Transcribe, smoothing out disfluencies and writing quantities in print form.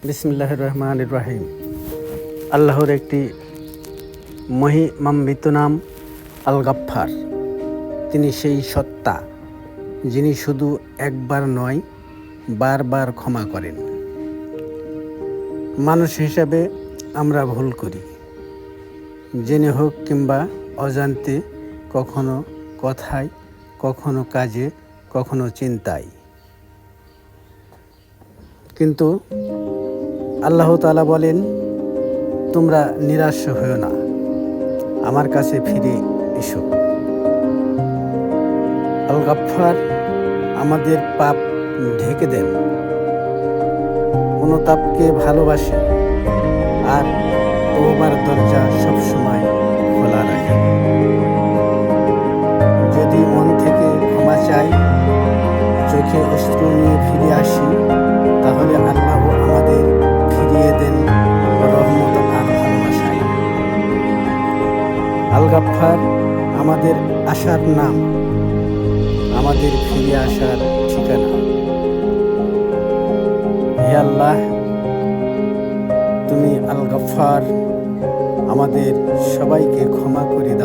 বিসমিল্লাহির রহমানির রহিম। আল্লাহর একটি মহিমান্বিত নাম আল গাফফার। তিনি সেই সত্তা যিনি শুধু একবার নয়, বারবার ক্ষমা করেন। মানুষ হিসাবে আমরা ভুল করি, জেনে হোক কিংবা অজান্তে, কখনো কথায়, কখনো কাজে, কখনো চিন্তায়। কিন্তু আল্লাহ তাআলা বলেন, তোমরা নিরাশ হও না, আমার কাছে ফিরে এসো। আল গাফফার আমাদের পাপ ঢেকে দেন, অনুতাপকে ভালোবাসেন আর তওবার দরজা সবসময় খোলা রাখেন। যদি মন থেকে ক্ষমা চাই, চোখে অশ্রু নিয়ে ফিরে আসি, তাহলে আল্লাহ আমাদের ফিরিয়ে দেন রহমত আর ভালোবাসায়। আল গাফফার আমাদের আশার নাম, আমাদের ফিরে আসার ঠিকানা। হে আল্লাহ, তুমি আল গাফফার, আমাদের সবাইকে ক্ষমা করে দাও।